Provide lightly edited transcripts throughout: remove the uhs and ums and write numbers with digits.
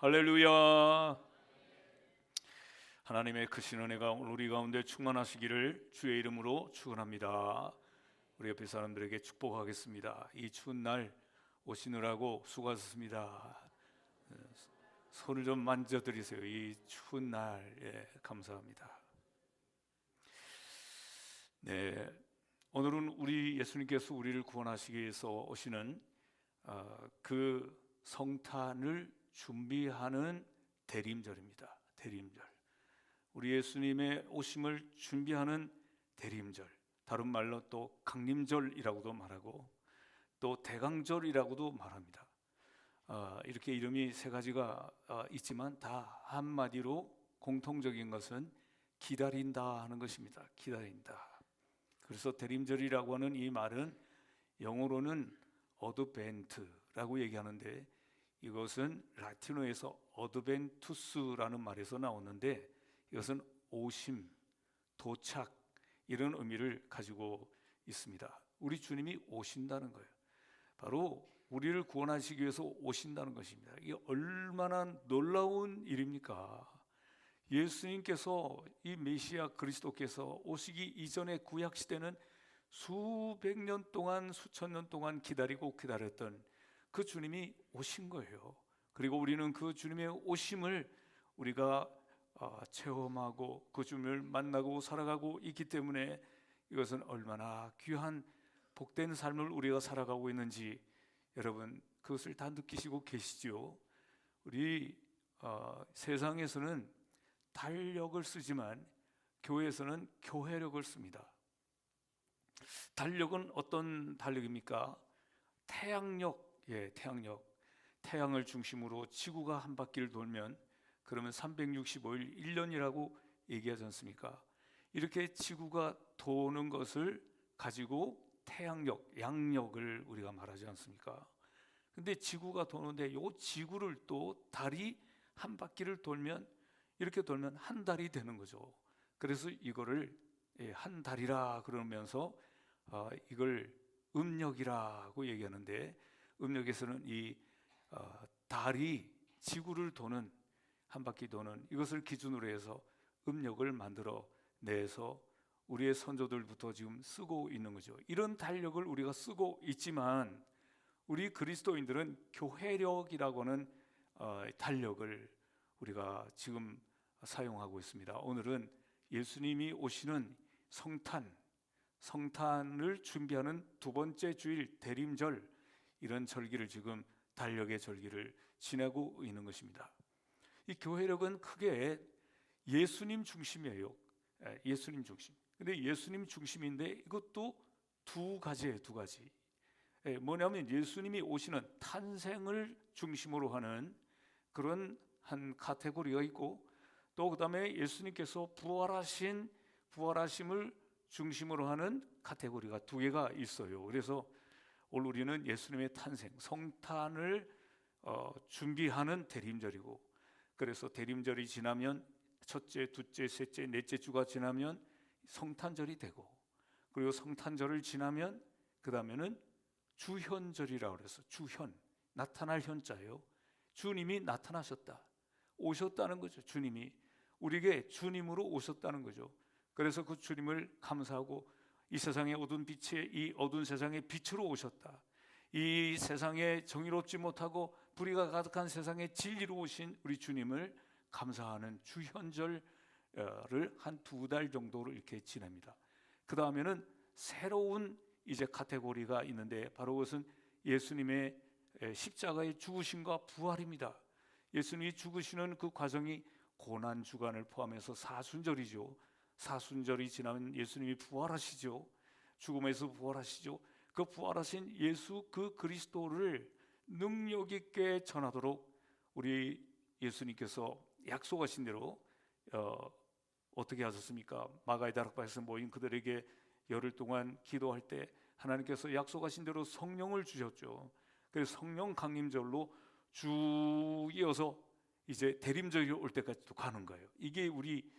할렐루야. 하나님의 크신 은혜가 우리 가운데 충만하시기를 주의 이름으로 축원합니다. 우리 옆에 사람들에게 축복하겠습니다. 이 추운 날 오시느라고 수고하셨습니다. 손을 좀 만져드리세요. 이 추운 날에 감사합니다. 네, 오늘은 우리 예수님께서 우리를 구원하시기 위해서 오시는 그 성탄을 준비하는 대림절입니다. 대림절. 우리 예수님의 오심을 준비하는 대림절. 다른 말로 또 강림절이라고도 말하고 또 대강절이라고도 말합니다. 이렇게 이름이 세 가지가 있지만 다 한마디로 공통적인 것은 기다린다 하는 것입니다. 기다린다. 그래서 대림절이라고 하는 이 말은 영어로는 어드벤트라고 얘기하는데 이것은 라틴어에서 어드벤투스라는 말에서 나오는데 이것은 오심, 도착 이런 의미를 가지고 있습니다. 우리 주님이 오신다는 거예요. 바로 우리를 구원하시기 위해서 오신다는 것입니다. 이게 얼마나 놀라운 일입니까? 예수님께서 이 메시아 그리스도께서 오시기 이전의 구약 시대는 수백 년 동안 수천 년 동안 기다렸던 그 주님이 오신 거예요. 그리고 우리는 그 주님의 오심을 우리가 체험하고 그 주님을 만나고 살아가고 있기 때문에 이것은 얼마나 귀한 복된 삶을 우리가 살아가고 있는지 여러분 그것을 다 느끼시고 계시죠. 우리 세상에서는 달력을 쓰지만 교회에서는 교회력을 씁니다. 달력은 어떤 달력입니까? 태양력. 태양력. 태양을 중심으로 지구가 한 바퀴를 돌면 그러면 365일 1년이라고 얘기하지 않습니까? 이렇게 지구가 도는 것을 가지고 태양력, 양력을 우리가 말하지 않습니까? 근데 지구가 도는데 이 지구를 또 달이 한 바퀴를 돌면 이렇게 돌면 한 달이 되는 거죠. 그래서 이거를 한 달이라 그러면서 이걸 음력이라고 얘기하는데 음력에서는 이 달이 지구를 도는 한 바퀴 도는 이것을 기준으로 해서 음력을 만들어 내서 우리의 선조들부터 지금 쓰고 있는 거죠. 이런 달력을 우리가 쓰고 있지만 우리 그리스도인들은 교회력이라고 하는 달력을 우리가 지금 사용하고 있습니다. 오늘은 예수님이 오시는 성탄을 준비하는 두 번째 주일 대림절 이런 절기를 지금 달력의 절기를 지내고 있는 것입니다. 이 교회력은 크게 예수님 중심이에요. 예수님 중심. 근데 예수님 중심인데 이것도 두 가지예요. 두 가지. 뭐냐면 예수님이 오시는 탄생을 중심으로 하는 그런 한 카테고리가 있고 또 그다음에 예수님께서 부활하심을 중심으로 하는 카테고리가 두 개가 있어요. 그래서 오늘 우리는 예수님의 탄생, 성탄을 준비하는 대림절이고 그래서 대림절이 지나면 첫째, 둘째, 셋째, 넷째 주가 지나면 성탄절이 되고 그리고 성탄절을 지나면 그 다음에는 주현절이라고 그래서 주현, 나타날 현자예요. 주님이 나타나셨다, 오셨다는 거죠. 주님이 우리에게 주님으로 오셨다는 거죠. 그래서 그 주님을 감사하고 이 세상의 어두운 빛에 이 어두운 세상의 빛으로 오셨다. 이 세상에 정의롭지 못하고 불의가 가득한 세상에 진리로 오신 우리 주님을 감사하는 주현절을 한 두 달 정도로 이렇게 지냅니다. 그 다음에는 새로운 이제 카테고리가 있는데 바로 그것은 예수님의 십자가의 죽으심과 부활입니다. 예수님이 죽으시는 그 과정이 고난 주간을 포함해서 사순절이죠. 사순절이 지나면 예수님이 부활하시죠. 죽음에서 부활하시죠. 그 부활하신 예수 그 그리스도를 능력 있게 전하도록 우리 예수님께서 약속하신 대로 어떻게 하셨습니까? 마가의 다락방에서 모인 그들에게 열흘 동안 기도할 때 하나님께서 약속하신 대로 성령을 주셨죠. 그래서 성령 강림절로 쭉 이어서 이제 대림절이 올 때까지도 가는 거예요. 이게 우리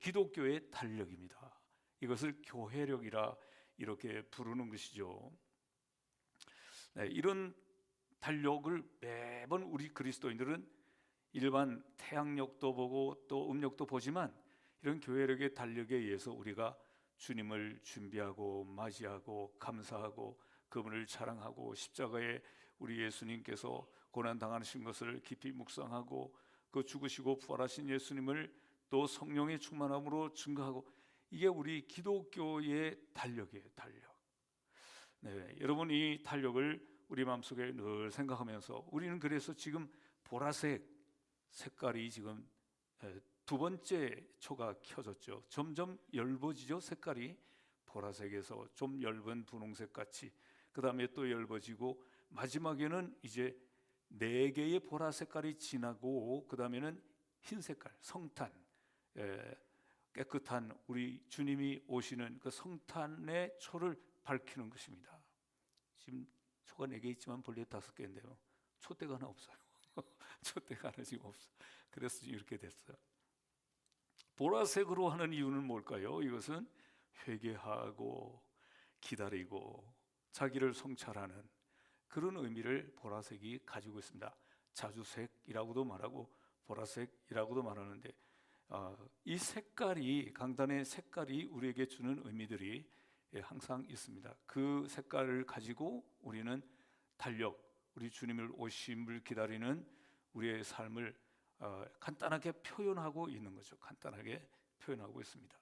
기독교의 달력입니다. 이것을 교회력이라 이렇게 부르는 것이죠. 이런 달력을 매번 우리 그리스도인들은 일반 태양력도 보고 또 음력도 보지만 이런 교회력의 달력에 의해서 우리가 주님을 준비하고 맞이하고 감사하고 그분을 자랑하고 십자가에 우리 예수님께서 고난당하신 것을 깊이 묵상하고 그 죽으시고 부활하신 예수님을 또 성령의 충만함으로 증거하고, 이게 우리 기독교의 달력이에요, 달력. 네, 여러분 이 달력을 우리 마음속에 늘 생각하면서 우리는 그래서 지금 보라색 색깔이 지금 두 번째 초가 켜졌죠. 점점 엷어지죠. 색깔이 보라색에서 좀 엷은 분홍색 같이, 그 다음에 또 엷어지고 마지막에는 이제 네 개의 보라 색깔이 지나고 그 다음에는 흰 색깔 성탄, 깨끗한 우리 주님이 오시는 그 성탄의 초를 밝히는 것입니다. 지금 초가 4개 있지만 본래 5개인데요. 촛대가 하나 없어요. 촛대가 하나 지금 없어. 그래서 이렇게 됐어요. 보라색으로 하는 이유는 뭘까요? 이것은 회개하고 기다리고 자기를 성찰하는 그런 의미를 보라색이 가지고 있습니다. 자주색이라고도 말하고 보라색이라고도 말하는데, 이 색깔이, 강단의 색깔이 우리에게 주는 의미들이 항상 있습니다. 그 색깔을 가지고 우리는 달력, 우리 주님을 오심을 기다리는 우리의 삶을 간단하게 표현하고 있는 거죠. 간단하게 표현하고 있습니다.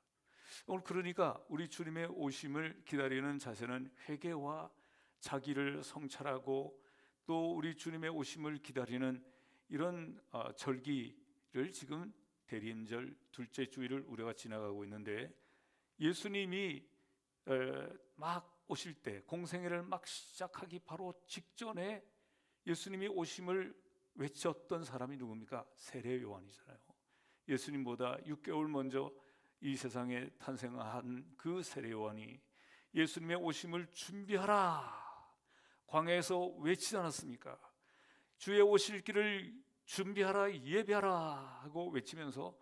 오늘 그러니까 우리 주님의 오심을 기다리는 자세는 회개와 자기를 성찰하고 또 우리 주님의 오심을 기다리는 이런 절기를 지금 대림절 둘째 주일을 우리가 지나가고 있는데, 예수님이 막 오실 때 공생애를 막 시작하기 바로 직전에 예수님이 오심을 외쳤던 사람이 누굽니까? 세례 요한이잖아요. 예수님보다 6개월 먼저 이 세상에 탄생한 그 세례 요한이 예수님의 오심을 준비하라 광야에서 외치지 않았습니까? 주의 오실 길을 준비하라, 예배하라 하고 외치면서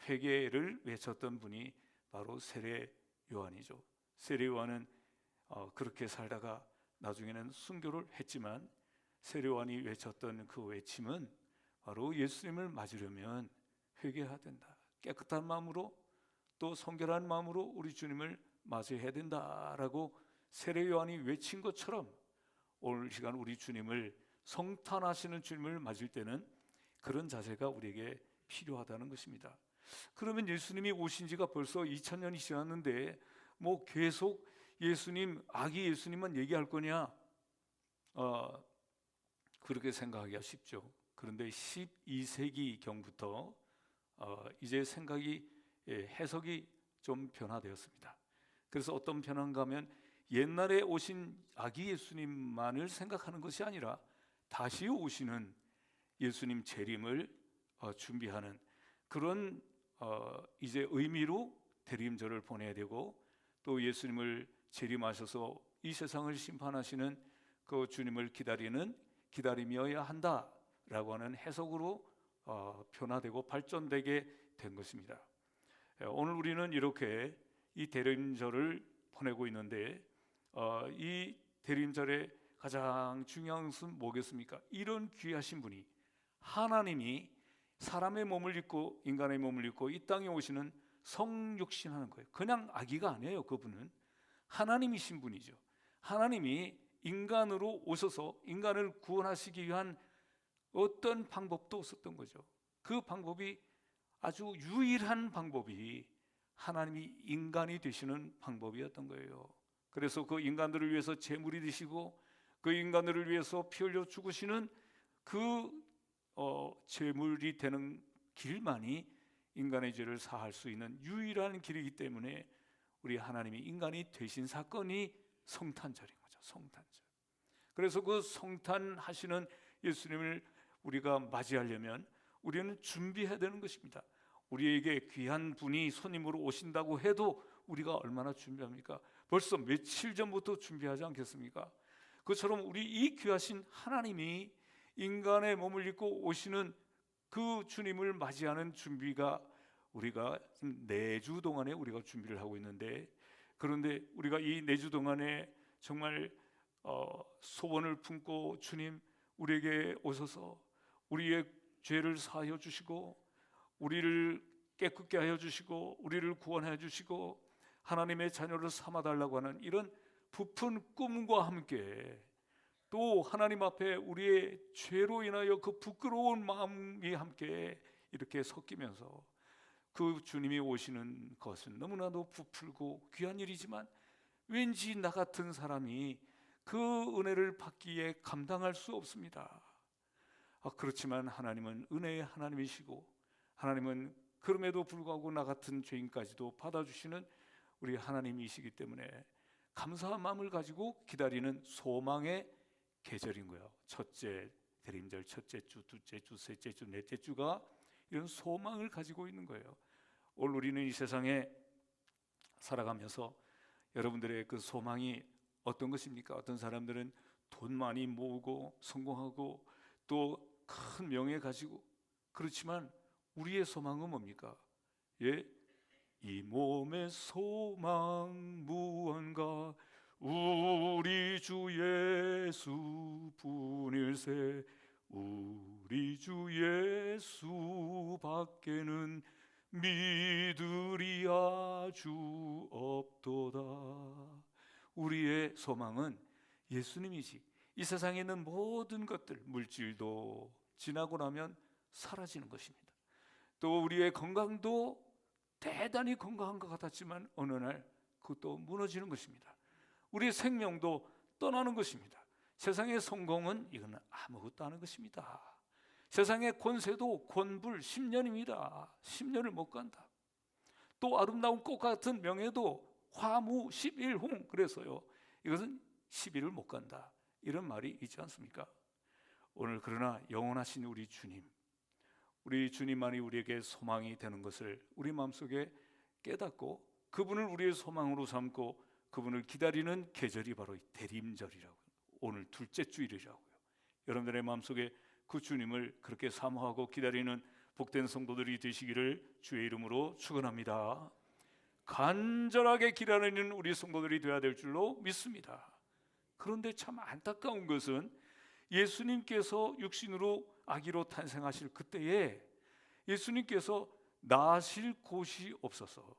회개를 외쳤던 분이 바로 세례 요한이죠. 세례 요한은 그렇게 살다가 나중에는 순교를 했지만 세례 요한이 외쳤던 그 외침은 바로 예수님을 맞으려면 회개해야 된다, 깨끗한 마음으로 또 성결한 마음으로 우리 주님을 맞이해야 된다라고 세례 요한이 외친 것처럼 오늘 시간 우리 주님을, 성탄하시는 주님을 맞을 때는 그런 자세가 우리에게 필요하다는 것입니다. 그러면 예수님이 오신 지가 벌써 2000년이 지났는데 뭐 계속 예수님, 아기 예수님만 얘기할 거냐? 그렇게 생각하기가 쉽죠. 그런데 12세기 경부터 이제 생각이, 해석이 좀 변화되었습니다. 그래서 어떤 변화인가 하면 옛날에 오신 아기 예수님만을 생각하는 것이 아니라 다시 오시는 예수님 재림을 준비하는 그런 이제 의미로 대림절을 보내야 되고, 또 예수님을 재림하셔서 이 세상을 심판하시는 그 주님을 기다림이어야 한다라고 하는 해석으로 변화되고 발전되게 된 것입니다. 오늘 우리는 이렇게 이 대림절을 보내고 있는데, 이 대림절의 가장 중요한 것은 뭐겠습니까? 이런 귀하신 분이, 하나님이 사람의 몸을 입고 인간의 몸을 입고 이 땅에 오시는 성육신하는 거예요. 그냥 아기가 아니에요. 그분은 하나님이신 분이죠. 하나님이 인간으로 오셔서 인간을 구원하시기 위한 어떤 방법도 없었던 거죠. 그 방법이, 아주 유일한 방법이 하나님이 인간이 되시는 방법이었던 거예요. 그래서 그 인간들을 위해서 제물이 되시고 그 인간들을 위해서 피 흘려 죽으시는 그 제물이 되는 길만이 인간의 죄를 사할 수 있는 유일한 길이기 때문에 우리 하나님이 인간이 되신 사건이 성탄절인 거죠. 성탄절. 그래서 그 성탄하시는 예수님을 우리가 맞이하려면 우리는 준비해야 되는 것입니다. 우리에게 귀한 분이 손님으로 오신다고 해도 우리가 얼마나 준비합니까? 벌써 며칠 전부터 준비하지 않겠습니까? 그처럼 우리 이 귀하신 하나님이 인간의 몸을 입고 오시는 그 주님을 맞이하는 준비가, 우리가 4주 동안에 우리가 준비를 하고 있는데, 그런데 우리가 이 4주 동안에 정말 소원을 품고 주님 우리에게 오셔서 우리의 죄를 사하여 주시고 우리를 깨끗게 하여 주시고 우리를 구원하여 주시고 하나님의 자녀를 삼아달라고 하는 이런 부푼 꿈과 함께 또 하나님 앞에 우리의 죄로 인하여 그 부끄러운 마음이 함께 이렇게 섞이면서 그 주님이 오시는 것은 너무나도 부풀고 귀한 일이지만 왠지 나 같은 사람이 그 은혜를 받기에 감당할 수 없습니다. 그렇지만 하나님은 은혜의 하나님이시고 하나님은 그럼에도 불구하고 나 같은 죄인까지도 받아주시는 우리 하나님이시기 때문에 감사한 마음을 가지고 기다리는 소망의 계절인 거예요. 첫째 대림절, 첫째 주, 둘째 주, 셋째 주, 넷째 주가 이런 소망을 가지고 있는 거예요. 오늘 우리는 이 세상에 살아가면서 여러분들의 그 소망이 어떤 것입니까? 어떤 사람들은 돈 많이 모으고 성공하고 또 큰 명예 가지고, 그렇지만 우리의 소망은 뭡니까? 예, 이 몸의 소망 무언가 우리 주 예수 뿐일세 우리 주 예수 밖에는 믿으리 아주 없도다. 우리의 소망은 예수님이지. 이 세상에 있는 모든 것들, 물질도 지나고 나면 사라지는 것입니다. 또 우리의 건강도 대단히 건강한 것 같았지만 어느 날 그것도 무너지는 것입니다. 우리의 생명도 떠나는 것입니다. 세상의 성공은 이건 아무것도 아닌 것입니다. 세상의 권세도 권불 10년입니다. 10년을 못 간다. 또 아름다운 꽃 같은 명예도 화무 11홍, 그래서요 이것은 10일을 못 간다, 이런 말이 있지 않습니까? 오늘 그러나 영원하신 우리 주님만이 우리에게 소망이 되는 것을 우리 마음속에 깨닫고 그분을 우리의 소망으로 삼고 그분을 기다리는 계절이 바로 대림절이라고요. 오늘 둘째 주일이라고요. 여러분들의 마음속에 그 주님을 그렇게 사모하고 기다리는 복된 성도들이 되시기를 주의 이름으로 축원합니다. 간절하게 기다리는 우리 성도들이 되어야 될 줄로 믿습니다. 그런데 참 안타까운 것은 예수님께서 육신으로 아기로 탄생하실 그때에 예수님께서 나실 곳이 없어서,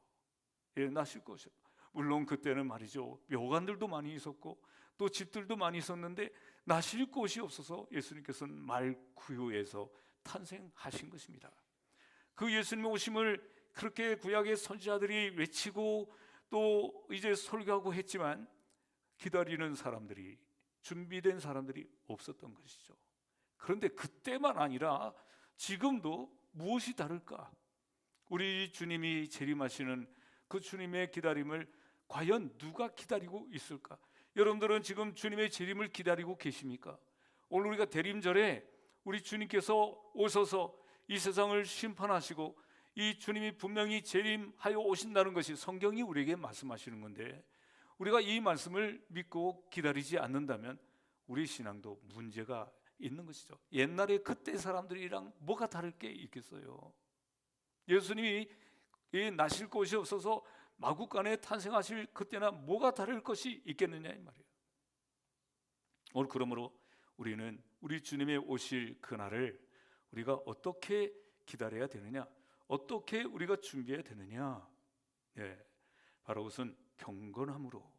나실 곳이, 물론 그때는 말이죠 묘관들도 많이 있었고 또 집들도 많이 있었는데 나실 곳이 없어서 예수님께서는 말구유에서 탄생하신 것입니다. 그 예수님의 오심을 그렇게 구약의 선지자들이 외치고 또 이제 설교하고 했지만 기다리는 사람들이, 준비된 사람들이 없었던 것이죠. 그런데 그때만 아니라 지금도 무엇이 다를까? 우리 주님이 재림하시는 그 주님의 기다림을 과연 누가 기다리고 있을까? 여러분들은 지금 주님의 재림을 기다리고 계십니까? 오늘 우리가 대림절에 우리 주님께서 오셔서 이 세상을 심판하시고 이 주님이 분명히 재림하여 오신다는 것이 성경이 우리에게 말씀하시는 건데 우리가 이 말씀을 믿고 기다리지 않는다면 우리 신앙도 문제가 있는 것이죠. 옛날에 그때 사람들이랑 뭐가 다를 게 있겠어요? 예수님이 나실 곳이 없어서 마구간에 탄생하실 그때나 뭐가 다를 것이 있겠느냐 이 말이에요. 오늘 그러므로 우리는 우리 주님의 오실 그날을 우리가 어떻게 기다려야 되느냐, 어떻게 우리가 준비해야 되느냐, 바로 그것은 경건함으로.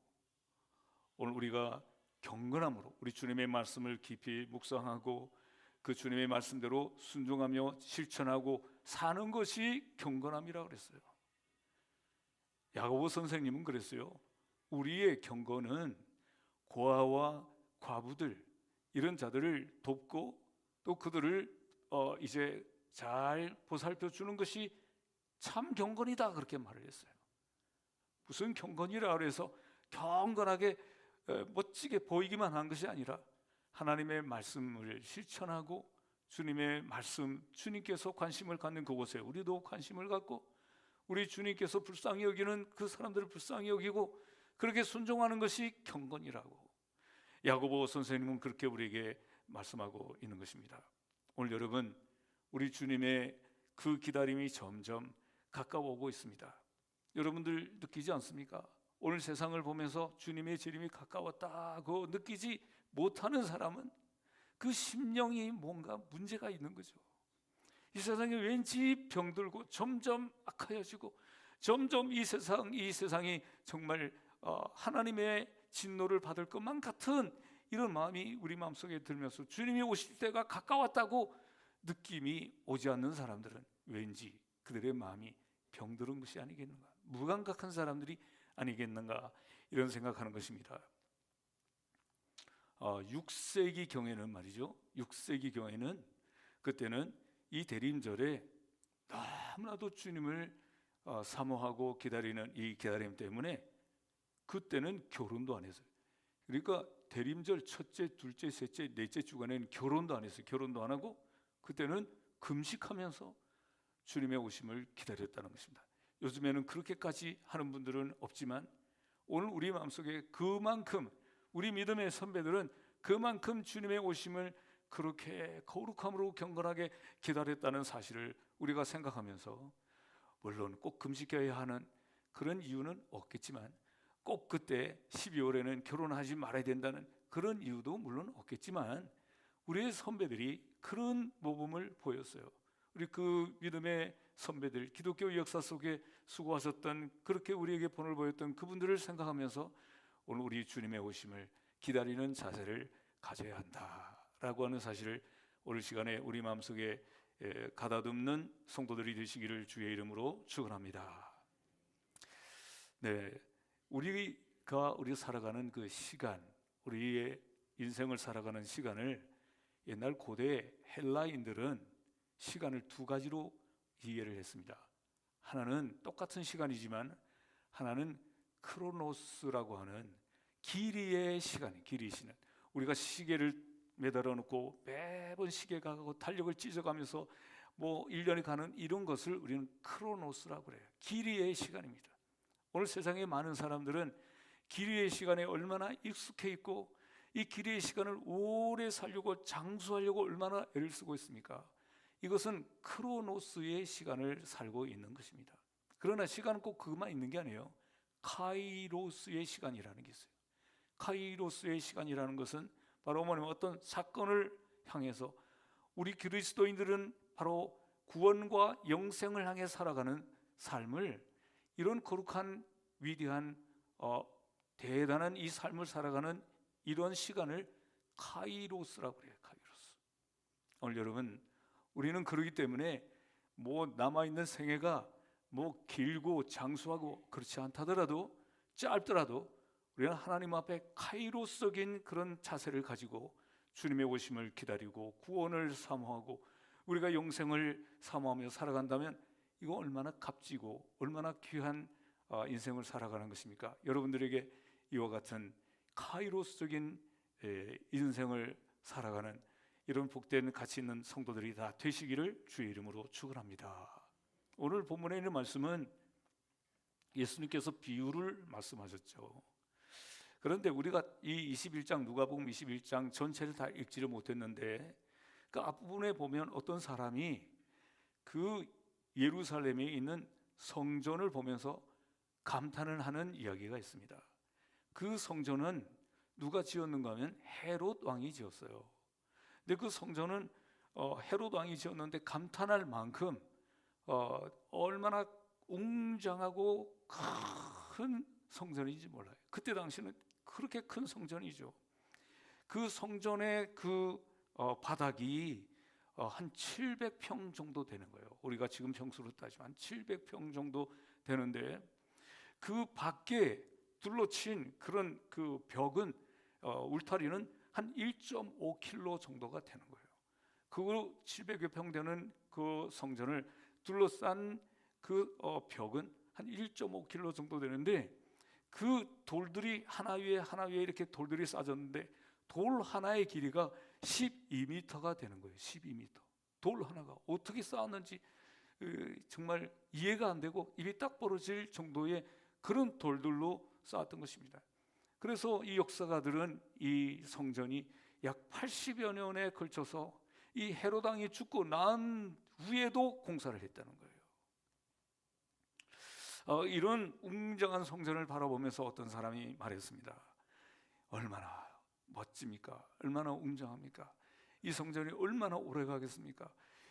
오늘 우리가 경건함으로 우리 주님의 말씀을 깊이 묵상하고 그 주님의 말씀대로 순종하며 실천하고 사는 것이 경건함이라고 그랬어요. 야고보 선생님은 그랬어요. 우리의 경건은 고아와 과부들 이런 자들을 돕고 또 그들을 이제 잘 보살펴 주는 것이 참 경건이다, 그렇게 말을 했어요. 무슨 경건이라 그래서 경건하게 멋지게 보이기만 한 것이 아니라 하나님의 말씀을 실천하고 주님의 말씀, 주님께서 관심을 갖는 그곳에 우리도 관심을 갖고 우리 주님께서 불쌍히 여기는 그 사람들을 불쌍히 여기고 그렇게 순종하는 것이 경건이라고 야고보 선생님은 그렇게 우리에게 말씀하고 있는 것입니다. 오늘 여러분, 우리 주님의 그 기다림이 점점 가까워오고 있습니다. 여러분들 느끼지 않습니까? 오늘 세상을 보면서 주님의 재림이 가까웠다고 느끼지 못하는 사람은 그 심령이 뭔가 문제가 있는 거죠. 이 세상에 왠지 병들고 점점 악하여지고 점점 이 세상이 정말 하나님의 진노를 받을 것만 같은 이런 마음이 우리 마음속에 들면서 주님이 오실 때가 가까웠다고 느낌이 오지 않는 사람들은 왠지 그들의 마음이 병들은 것이 아니겠는가, 무감각한 사람들이 아니겠는가, 이런 생각하는 것입니다. 6세기 경에는 말이죠, 6세기 경에는 그때는 이 대림절에 너무나도 주님을 사모하고 기다리는 이 기다림 때문에 그때는 결혼도 안 했어요. 그러니까 대림절 첫째, 둘째, 셋째, 넷째 주간에는 결혼도 안 했어요. 결혼도 안 하고 그때는 금식하면서 주님의 오심을 기다렸다는 것입니다. 요즘에는 그렇게까지 하는 분들은 없지만 오늘 우리 마음속에 그만큼 우리 믿음의 선배들은 그만큼 주님의 오심을 그렇게 거룩함으로 경건하게 기다렸다는 사실을 우리가 생각하면서, 물론 꼭 금식해야 하는 그런 이유는 없겠지만, 꼭 그때 12월에는 결혼하지 말아야 된다는 그런 이유도 물론 없겠지만, 우리의 선배들이 그런 모범을 보였어요. 우리 그 믿음의 선배들, 기독교 역사 속에 수고하셨던, 그렇게 우리에게 본을 보였던 그분들을 생각하면서 오늘 우리 주님의 오심을 기다리는 자세를 가져야 한다라고 하는 사실을 오늘 시간에 우리 마음속에 가다듬는 성도들이 되시기를 주의 이름으로 축원합니다. 네, 우리가 살아가는 그 시간, 우리의 인생을 살아가는 시간을 옛날 고대 헬라인들은 시간을 두 가지로 이해를 했습니다. 하나는 똑같은 시간이지만 하나는 크로노스라고 하는 길이의 시간, 길이시는, 우리가 시계를 매달아 놓고 매번 시계가 가고 달력을 찢어가면서 1년이 가는 이런 것을 우리는 크로노스라고 그래요. 길이의 시간입니다. 오늘 세상에 많은 사람들은 길이의 시간에 얼마나 익숙해 있고 이 길이의 시간을 오래 살려고 장수하려고 얼마나 애를 쓰고 있습니까? 이것은 크로노스의 시간을 살고 있는 것입니다. 그러나 시간은 꼭 그것만 있는 게 아니에요. 카이로스의 시간이라는 게 있어요. 카이로스의 시간이라는 것은 바로 어떤 사건을 향해서 우리 그리스도인들은 바로 구원과 영생을 향해 살아가는 삶을, 이런 거룩한 위대한 대단한 이 삶을 살아가는 이런 시간을 카이로스라고 그래요. 카이로스. 오늘 여러분, 우리는 그러기 때문에 남아있는 생애가 길고 장수하고 그렇지 않다더라도, 짧더라도 우리는 하나님 앞에 카이로스적인 그런 자세를 가지고 주님의 오심을 기다리고 구원을 사모하고 우리가 영생을 사모하며 살아간다면 이거 얼마나 값지고 얼마나 귀한 인생을 살아가는 것입니까? 여러분들에게 이와 같은 카이로스적인 인생을 살아가는 이런 복된 가치 있는 성도들이 다 되시기를 주의 이름으로 축원합니다. 오늘 본문에 있는 말씀은 예수님께서 비유를 말씀하셨죠. 그런데 우리가 이 21장, 누가복음 21장 전체를 다 읽지를 못했는데 그 앞부분에 보면 어떤 사람이 그 예루살렘에 있는 성전을 보면서 감탄을 하는 이야기가 있습니다. 그 성전은 누가 지었는가 하면 헤롯 왕이 지었어요. 근데 그 성전은 헤롯 왕이 지었는데 감탄할 만큼 얼마나 웅장하고 큰 성전인지 몰라요. 그때 당시는 그렇게 큰 성전이죠. 그 성전의 그 바닥이 한 700평 정도 되는 거예요. 우리가 지금 평수로 따지면 한 700평 정도 되는데 그 밖에 둘러친 그런 그 벽은 울타리는 한 1.5km 정도가 되는 거예요. 그 700여 평 되는 그 성전을 둘러싼 그 벽은 한 1.5km 정도 되는데 그 돌들이 하나 위에 하나 위에 이렇게 돌들이 쌓여졌는데 돌 하나의 길이가 12m가 되는 거예요. 12m. 돌 하나가 어떻게 쌓았는지 정말 이해가 안 되고 입이 딱 벌어질 정도의 그런 돌들로 쌓았던 것입니다. 그래서 이 역사가들은 이 성전이 약 80여 년에 걸쳐서 이 헤롯 왕이 죽고 난 후에도 공사를 했다는 거예요. 이런 웅장한 성전을 바라보면서 어떤 사람이 말했습니다. 얼마나 멋집니까? 얼마나 웅장합니까? 이 성전이 얼마나 오래 가겠습니까?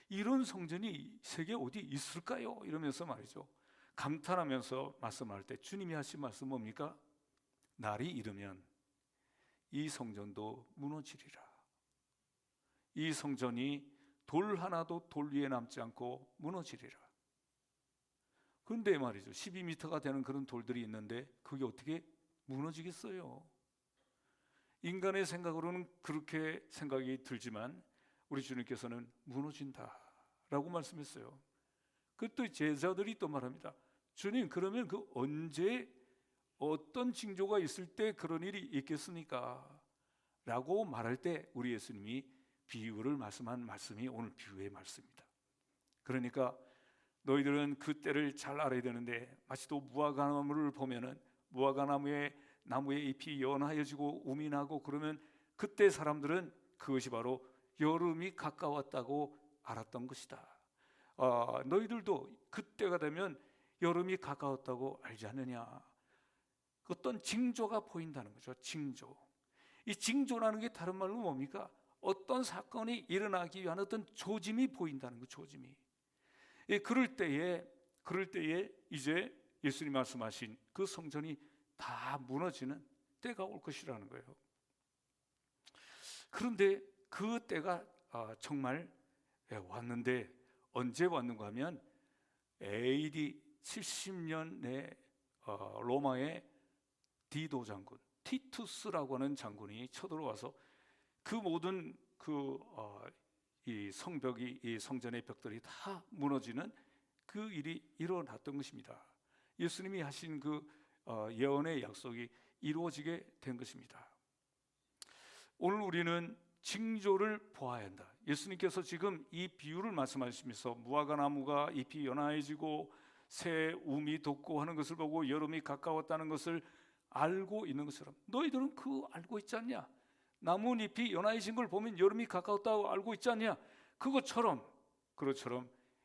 이런 성전이 세계 어디 있을까요? 이러면서 말이죠, 감탄하면서 말씀할 때 주님이 하신 말씀 뭡니까? 날이 이르면 이 성전도 무너지리라. 이 성전이 돌 하나도 돌 위에 남지 않고 무너지리라. 그런데 말이죠, 12m가 되는 그런 돌들이 있는데 그게 어떻게 무너지겠어요? 인간의 생각으로는 그렇게 생각이 들지만 우리 주님께서는 무너진다라고 말씀했어요. 그 또 제자들이 또 말합니다. 주님, 그러면 그 언제 어떤 징조가 있을 때 그런 일이 있겠습니까? 라고 말할 때 우리 예수님이 비유를 말씀한 말씀이 오늘 비유의 말씀입니다. 그러니까 너희들은 그 때를 잘 알아야 되는데, 마치 또 무화과나무를 보면은 무화과나무의 잎이 연하여지고 움이 나고 그러면 그때 사람들은 그것이 바로 여름이 가까웠다고 알았던 것이다. 너희들도 그때가 되면 여름이 가까웠다고 알지 않느냐. 어떤 징조가 보인다는 거죠. 징조. 이 징조라는 게 다른 말로 뭡니까? 어떤 사건이 일어나기 위한 어떤 조짐이 보인다는 거, 조짐이. 그럴 때에 이제 예수님 말씀하신 그 성전이 다 무너지는 때가 올 것이라는 거예요. 그런데 그 때가 정말 왔는데 언제 왔는가 하면 AD 70년에 로마의 디도 장군, 티투스라고 하는 장군이 쳐들어와서 그 모든 이 성벽이, 이 성전의 벽들이 다 무너지는 그 일이 일어났던 것입니다. 예수님이 하신 그 예언의 약속이 이루어지게 된 것입니다. 오늘 우리는 징조를 보아야 한다. 예수님께서 지금 이 비유를 말씀하시면서 무화과나무가 잎이 연하해지고 새 움이 돋고 하는 것을 보고 여름이 가까웠다는 것을 알고 있는 것처럼, 너희들은 그 알고 있지 않냐? 나뭇잎이 연하해진 걸 보면 여름이 가까웠다고 알고 있지 않냐? 그것처럼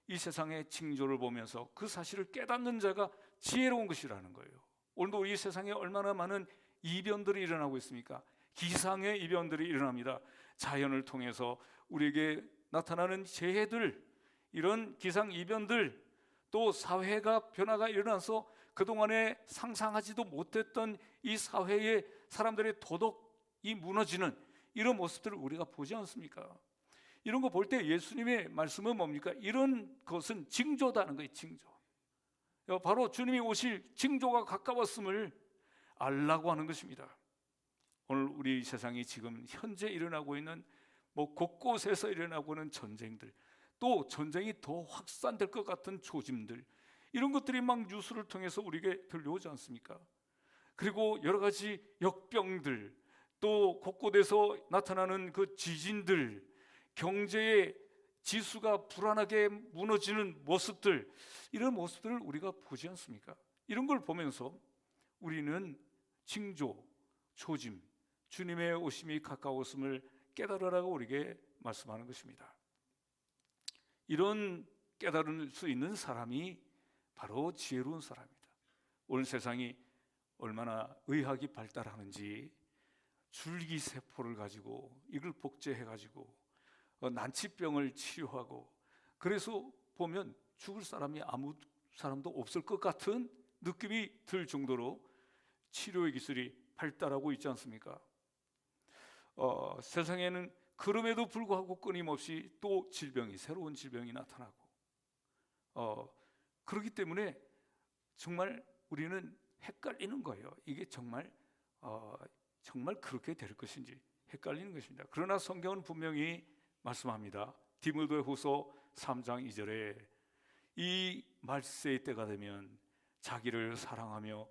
이 세상의 징조를 보면서 그 사실을 깨닫는 자가 지혜로운 것이라는 거예요. 오늘도 이 세상에 얼마나 많은 이변들이 일어나고 있습니까? 기상의 이변들이 일어납니다. 자연을 통해서 우리에게 나타나는 재해들, 이런 기상 이변들, 또 사회가 변화가 일어나서 그동안에 상상하지도 못했던 이 사회의 사람들의 도덕이 무너지는 이런 모습들을 우리가 보지 않습니까? 이런 거 볼 때 예수님의 말씀은 뭡니까? 이런 것은 징조다는 거예요. 징조. 바로 주님이 오실 징조가 가까웠음을 알라고 하는 것입니다. 오늘 우리 세상이 지금 현재 일어나고 있는 곳곳에서 일어나고 있는 전쟁들, 또 전쟁이 더 확산될 것 같은 조짐들, 이런 것들이 막 뉴스를 통해서 우리에게 들려오지 않습니까? 그리고 여러 가지 역병들, 또 곳곳에서 나타나는 그 지진들, 경제의 지수가 불안하게 무너지는 모습들, 이런 모습들을 우리가 보지 않습니까? 이런 걸 보면서 우리는 징조, 조짐, 주님의 오심이 가까웠음을 깨달으라고 우리에게 말씀하는 것입니다. 이런 깨달을 수 있는 사람이 바로 지혜로운 사람입니다. 오늘 세상이 얼마나 의학이 발달하는지, 줄기세포를 가지고 이걸 복제해가지고 난치병을 치료하고, 그래서 보면 죽을 사람이 아무 사람도 없을 것 같은 느낌이 들 정도로 치료의 기술이 발달하고 있지 않습니까? 세상에는 그럼에도 불구하고 끊임없이 또 새로운 질병이 나타나고, 그렇기 때문에 정말 우리는 헷갈리는 거예요. 이게 정말 그렇게 될 것인지 헷갈리는 것입니다. 그러나 성경은 분명히 말씀합니다. 디모데후서 3장 2절에 이 말세의 때가 되면 자기를 사랑하며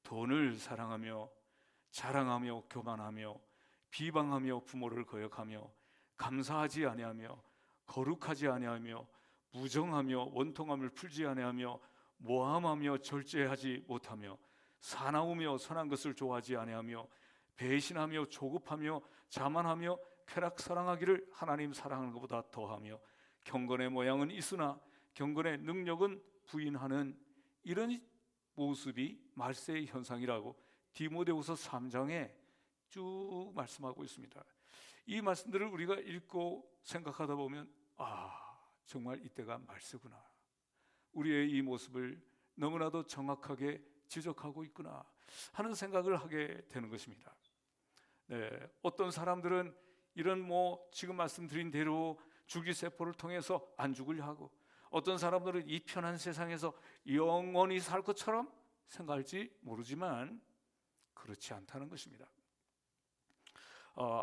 돈을 사랑하며 자랑하며 교만하며 비방하며 부모를 거역하며 감사하지 아니하며 거룩하지 아니하며 무정하며 원통함을 풀지 아니하며 모함하며 절제하지 못하며 사나우며 선한 것을 좋아하지 아니하며 배신하며 조급하며 자만하며 쾌락 사랑하기를 하나님 사랑하는 것보다 더하며 경건의 모양은 있으나 경건의 능력은 부인하는 이런 모습이 말세의 현상이라고 디모데후서 3장에 쭉 말씀하고 있습니다. 이 말씀들을 우리가 읽고 생각하다 보면 정말 이때가 말세구나. 우리의 이 모습을 너무나도 정확하게 지적하고 있구나 하는 생각을 하게 되는 것입니다. 네, 어떤 사람들은 이런 지금 말씀드린 대로 줄기세포를 통해서 안 죽으려 하고, 어떤 사람들은 이 편한 세상에서 영원히 살 것처럼 생각할지 모르지만 그렇지 않다는 것입니다.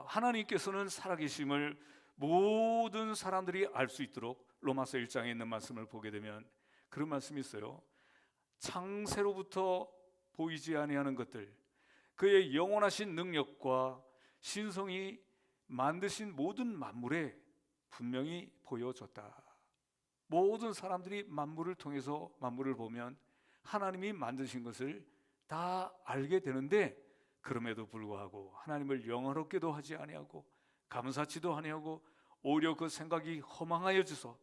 하나님께서는 살아계심을 모든 사람들이 알 수 있도록 로마서 1장에 있는 말씀을 보게 되면 그런 말씀이 있어요. 창세로부터 보이지 아니하는 것들, 그의 영원하신 능력과 신성이 만드신 모든 만물에 분명히 보여졌다. 모든 사람들이 만물을 통해서 만물을 보면 하나님이 만드신 것을 다 알게 되는데, 그럼에도 불구하고 하나님을 영화롭게도 하지 아니하고 감사치도 아니하고 오히려 그 생각이 허망하여져서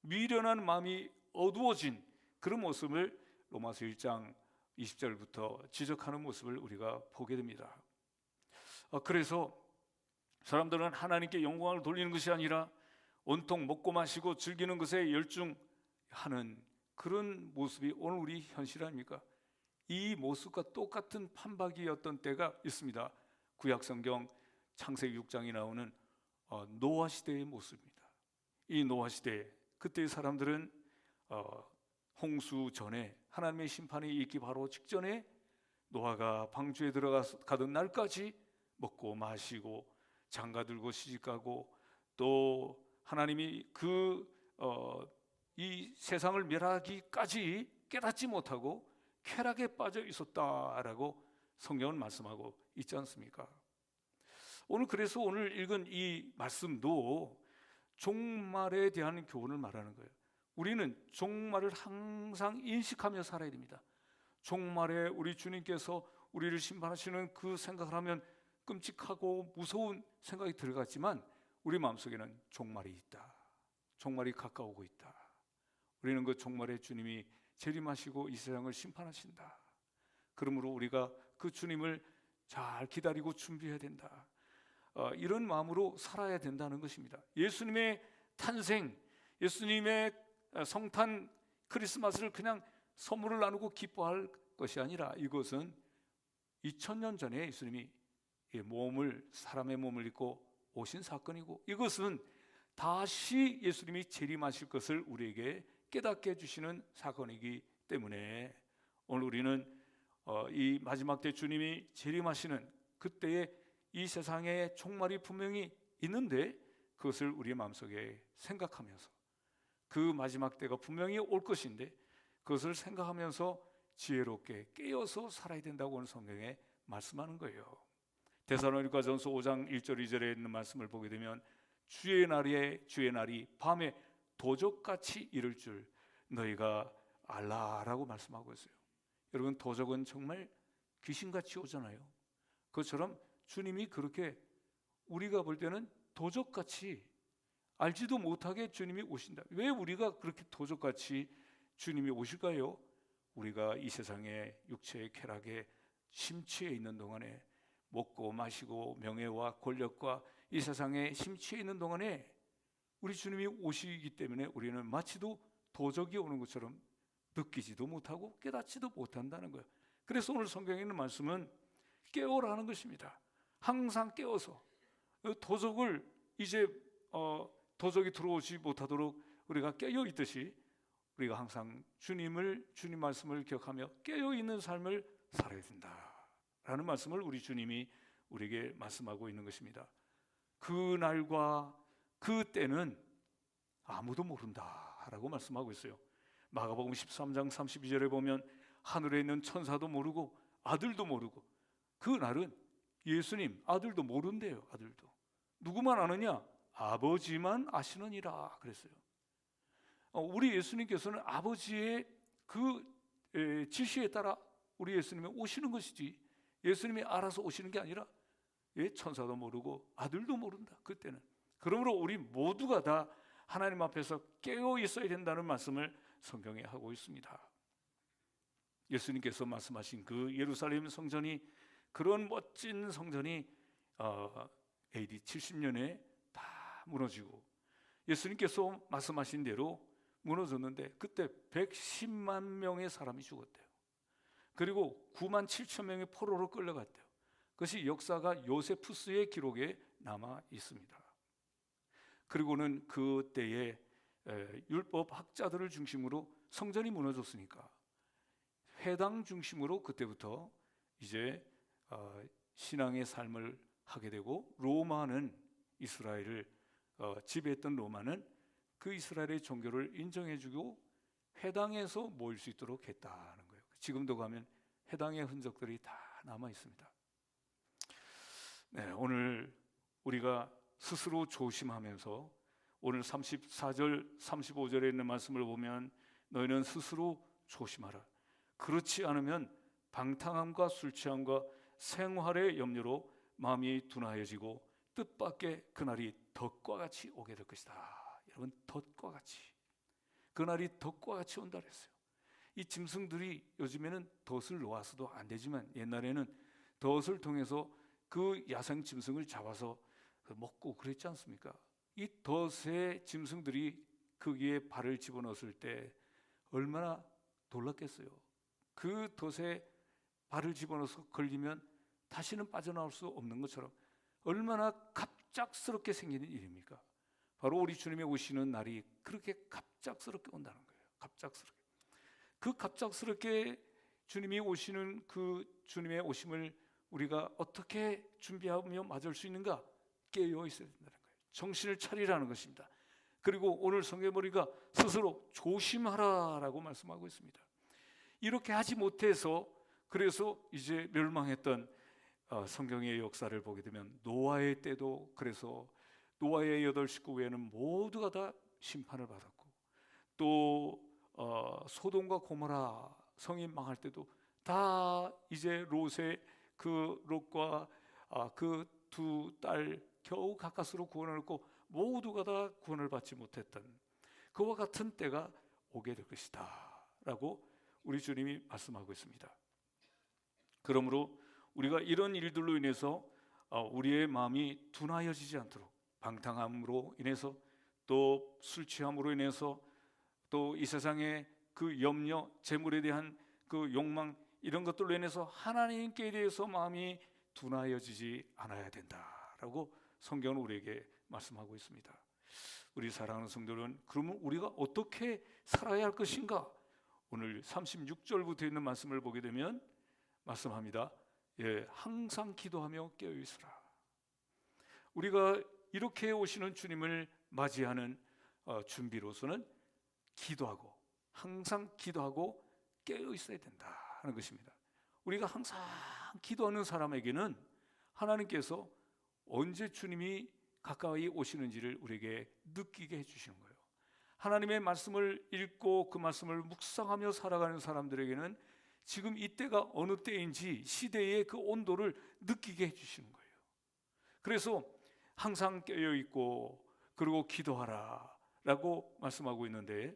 미련한 마음이 어두워진 그런 모습을 로마서 1장 20절부터 지적하는 모습을 우리가 보게 됩니다. 그래서 사람들은 하나님께 영광을 돌리는 것이 아니라 온통 먹고 마시고 즐기는 것에 열중하는 그런 모습이 오늘 우리 현실 아닙니까? 이 모습과 똑같은 판박이었던 때가 있습니다. 구약성경 창세기 6장에 나오는 노아 시대의 모습입니다. 이 노아 시대, 그때의 사람들은 홍수 전에 하나님의 심판이 있기 바로 직전에 노아가 방주에 들어가던 날까지 먹고 마시고 장가들고 시집가고, 또 하나님이 이 세상을 멸하기까지 깨닫지 못하고 쾌락에 빠져 있었다라고 성경은 말씀하고 있지 않습니까? 그래서 오늘 읽은 이 말씀도 종말에 대한 교훈을 말하는 거예요. 우리는 종말을 항상 인식하며 살아야 됩니다. 종말에 우리 주님께서 우리를 심판하시는 그 생각을 하면 끔찍하고 무서운 생각이 들어갔지만 우리 마음속에는 종말이 있다. 종말이 가까우고 있다. 우리는 그 종말에 주님이 재림하시고 이 세상을 심판하신다. 그러므로 우리가 그 주님을 잘 기다리고 준비해야 된다. 이런 마음으로 살아야 된다는 것입니다. 예수님의 탄생, 예수님의 성탄 크리스마스를 그냥 선물을 나누고 기뻐할 것이 아니라 이것은 2000년 전에 예수님이 사람의 몸을 입고 오신 사건이고, 이것은 다시 예수님이 재림하실 것을 우리에게 깨닫게 해주시는 사건이기 때문에 오늘 우리는 이 마지막 때 주님이 재림하시는 그때에 이 세상에 종말이 분명히 있는데 그것을 우리의 마음속에 생각하면서 그 마지막 때가 분명히 올 것인데 그것을 생각하면서 지혜롭게 깨어서 살아야 된다고 오늘 성경에 말씀하는 거예요. 데살로니가전서 5장 1절 2절에 있는 말씀을 보게 되면 주의 날이 밤에 도적같이 이를 줄 너희가 알라라고 말씀하고 있어요. 여러분, 도적은 정말 귀신같이 오잖아요. 그것처럼 주님이 그렇게 우리가 볼 때는 도적같이 알지도 못하게 주님이 오신다. 왜 우리가 그렇게 도적같이 주님이 오실까요? 우리가 이 세상의 육체의 쾌락에 심취해 있는 동안에, 먹고 마시고 명예와 권력과 이 세상에 심취해 있는 동안에 우리 주님이 오시기 때문에 우리는 마치도 도적이 오는 것처럼 느끼지도 못하고 깨닫지도 못한다는 거예요. 그래서 오늘 성경에 있는 말씀은 깨어라는 것입니다. 항상 깨어서 도적을 이제 도적이 들어오지 못하도록 우리가 깨어 있듯이 우리가 항상 주님 말씀을 기억하며 깨어 있는 삶을 살아야 된다라는 말씀을 우리 주님이 우리에게 말씀하고 있는 것입니다. 그 날과 그 때는 아무도 모른다라고 말씀하고 있어요. 마가복음 13장 32절에 보면 하늘에 있는 천사도 모르고 아들도 모르고, 그 날은 예수님 아들도 모른대요. 아들도 누구만 아느냐? 아버지만 아시느니라 그랬어요. 우리 예수님께서는 아버지의 그 지시에 따라 우리 예수님이 오시는 것이지 예수님이 알아서 오시는 게 아니라 천사도 모르고 아들도 모른다. 그때는. 그러므로 우리 모두가 다 하나님 앞에서 깨어 있어야 된다는 말씀을 성경에 하고 있습니다. 예수님께서 말씀하신 그 예루살렘 성전이, 그런 멋진 성전이 AD 70년에 다 무너지고 예수님께서 말씀하신 대로 무너졌는데 그때 110만 명의 사람이 죽었대요. 그리고 9만 7천 명이 포로로 끌려갔대요. 그것이 역사가 요세푸스의 기록에 남아 있습니다. 그리고는 그때에 율법 학자들을 중심으로 성전이 무너졌으니까 회당 중심으로 그때부터 이제 신앙의 삶을 하게 되고, 로마는 이스라엘을 지배했던 로마는 그 이스라엘의 종교를 인정해주고 회당에서 모일 수 있도록 했다는 거예요. 지금도 가면 회당의 흔적들이 다 남아 있습니다. 네, 오늘 우리가 스스로 조심하면서 오늘 34절 35절에 있는 말씀을 보면 너희는 스스로 조심하라. 그렇지 않으면 방탕함과 술 취함과 생활의 염려로 마음이 둔하여지고 뜻밖의 그날이 덫과 같이 오게 될 것이다. 여러분, 덫과 같이, 그날이 덫과 같이 온다 그랬어요. 이 짐승들이 요즘에는 덫을 놓아서도 안 되지만 옛날에는 덫을 통해서 그 야생 짐승을 잡아서 먹고 그랬지 않습니까? 이 덫에 짐승들이 거기에 발을 집어넣었을 때 얼마나 놀랐겠어요. 그 덫에 발을 집어넣어서 걸리면 다시는 빠져나올 수 없는 것처럼 얼마나 갑작스럽게 생기는 일입니까? 바로 우리 주님의 오시는 날이 그렇게 갑작스럽게 온다는 거예요. 갑작스럽게. 그 갑작스럽게 주님이 오시는 그 주님의 오심을 우리가 어떻게 준비하며 맞을 수 있는가? 깨어 있어야 된다는 거예요. 정신을 차리라는 것입니다. 그리고 오늘 성경에 보니까 스스로 조심하라라고 말씀하고 있습니다. 이렇게 하지 못해서 그래서 이제 멸망했던 성경의 역사를 보게 되면 노아의 때도 그래서 노아의 8 식구 외에는 모두가 다 심판을 받았고, 또 소돔과 고모라 성이 망할 때도 다 이제 롯의 그 롯과 그 두 딸 겨우 가까스로 구원을 얻고 모두가 다 구원을 받지 못했던 그와 같은 때가 오게 될 것이다 라고 우리 주님이 말씀하고 있습니다. 그러므로 우리가 이런 일들로 인해서 우리의 마음이 둔하여지지 않도록, 방탕함으로 인해서 또 술 취함으로 인해서 또 이 세상의 그 염려, 재물에 대한 그 욕망, 이런 것들로 인해서 하나님께 대해서 마음이 둔하여지지 않아야 된다라고 성경은 우리에게 말씀하고 있습니다. 우리 사랑하는 성도들은 그러면 우리가 어떻게 살아야 할 것인가? 오늘 36절부터 있는 말씀을 보게 되면 말씀합니다. 항상 기도하며 깨어 있으라. 우리가 이렇게 오시는 주님을 맞이하는 준비로서는 기도하고, 항상 기도하고 깨어 있어야 된다는 것입니다. 우리가 항상 기도하는 사람에게는 하나님께서 언제 주님이 가까이 오시는지를 우리에게 느끼게 해주시는 거예요. 하나님의 말씀을 읽고 그 말씀을 묵상하며 살아가는 사람들에게는 지금 이때가 어느 때인지 시대의 그 온도를 느끼게 해주시는 거예요. 그래서 항상 깨어있고 그리고 기도하라 라고 말씀하고 있는데,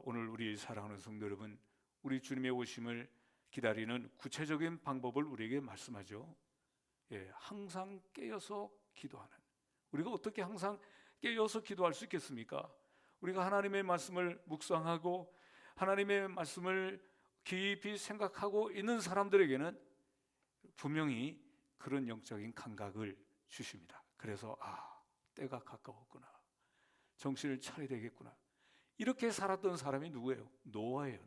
오늘 우리 사랑하는 성도 여러분, 우리 주님의 오심을 기다리는 구체적인 방법을 우리에게 말씀하죠. 항상 깨어서 기도하는, 우리가 어떻게 항상 깨어서 기도할 수 있겠습니까? 우리가 하나님의 말씀을 묵상하고 하나님의 말씀을 깊이 생각하고 있는 사람들에게는 분명히 그런 영적인 감각을 주십니다. 그래서 때가 가까웠구나, 정신을 차려야 되겠구나. 이렇게 살았던 사람이 누구예요? 노아예요.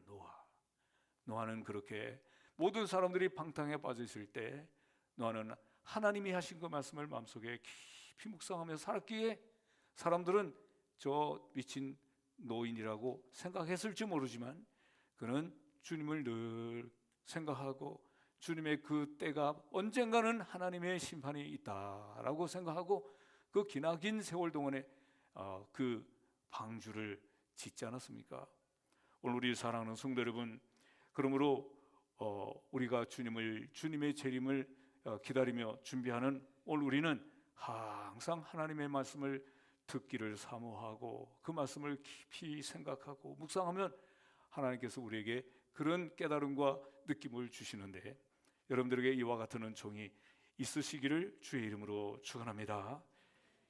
노아는 그렇게 모든 사람들이 방탕에 빠져 있을 때 노아는 하나님이 하신 그 말씀을 마음속에 깊이 묵상하며 살았기에 사람들은 저 미친 노인이라고 생각했을지 모르지만 그는 주님을 늘 생각하고 주님의 그 때가 언젠가는 하나님의 심판이 있다라고 생각하고 그 기나긴 세월 동안에 그 방주를 짓지 않았습니까? 오늘 우리 사랑하는 성도 여러분, 그러므로 우리가 주님의 재림을 기다리며 준비하는 오늘 우리는 항상 하나님의 말씀을 듣기를 사모하고 그 말씀을 깊이 생각하고 묵상하면 하나님께서 우리에게 그런 깨달음과 느낌을 주시는데, 여러분들에게 이와 같은 은총이 있으시기를 주의 이름으로 축원합니다.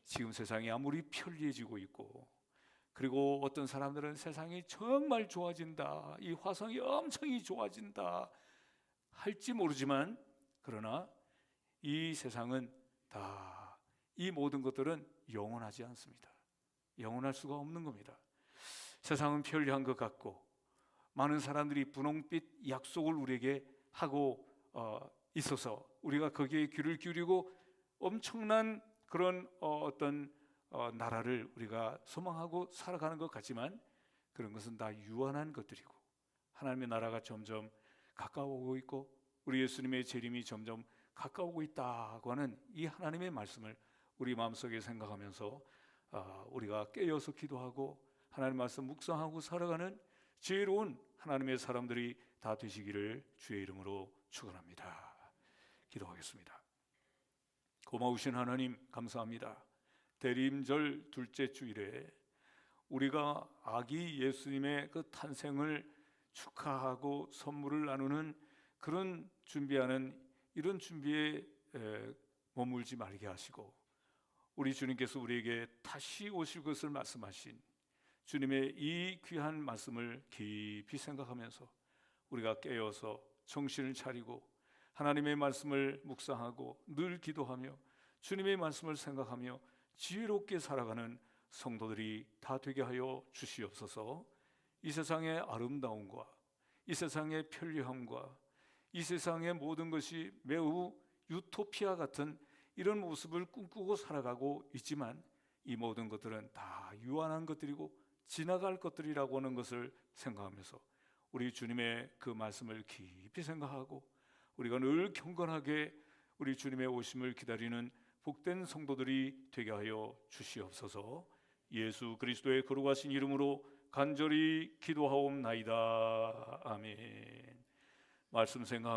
지금 세상이 아무리 편리해지고 있고, 그리고 어떤 사람들은 세상이 정말 좋아진다, 이 화성이 엄청 좋아진다 할지 모르지만, 그러나 이 세상은 다, 이 모든 것들은 영원하지 않습니다. 영원할 수가 없는 겁니다. 세상은 편리한 것 같고, 많은 사람들이 분홍빛 약속을 우리에게 하고 있어서 우리가 거기에 귀를 기울이고 엄청난 그런 어떤 나라를 우리가 소망하고 살아가는 것 같지만, 그런 것은 다 유한한 것들이고, 하나님의 나라가 점점 가까워오고 있고 우리 예수님의 재림이 점점 가까워오고 있다고 하는 이 하나님의 말씀을 우리 마음속에 생각하면서 우리가 깨어서 기도하고 하나님의 말씀 묵상하고 살아가는 지혜로운 하나님의 사람들이 다 되시기를 주의 이름으로 축원합니다. 기도하겠습니다. 고마우신 하나님, 감사합니다. 대림절 둘째 주일에 우리가 아기 예수님의 그 탄생을 축하하고 선물을 나누는 그런 준비하는 이런 준비에 머물지 말게 하시고, 우리 주님께서 우리에게 다시 오실 것을 말씀하신 주님의 이 귀한 말씀을 깊이 생각하면서 우리가 깨어서 정신을 차리고 하나님의 말씀을 묵상하고 늘 기도하며 주님의 말씀을 생각하며 지혜롭게 살아가는 성도들이 다 되게 하여 주시옵소서. 이 세상의 아름다움과 이 세상의 편리함과 이 세상의 모든 것이 매우 유토피아 같은 이런 모습을 꿈꾸고 살아가고 있지만, 이 모든 것들은 다 유한한 것들이고 지나갈 것들이라고 하는 것을 생각하면서 우리 주님의 그 말씀을 깊이 생각하고 우리가 늘 경건하게 우리 주님의 오심을 기다리는 복된 성도들이 되게 하여 주시옵소서. 예수 그리스도의 거룩하신 이름으로 간절히 기도하옵나이다. 아멘. 말씀 생각하며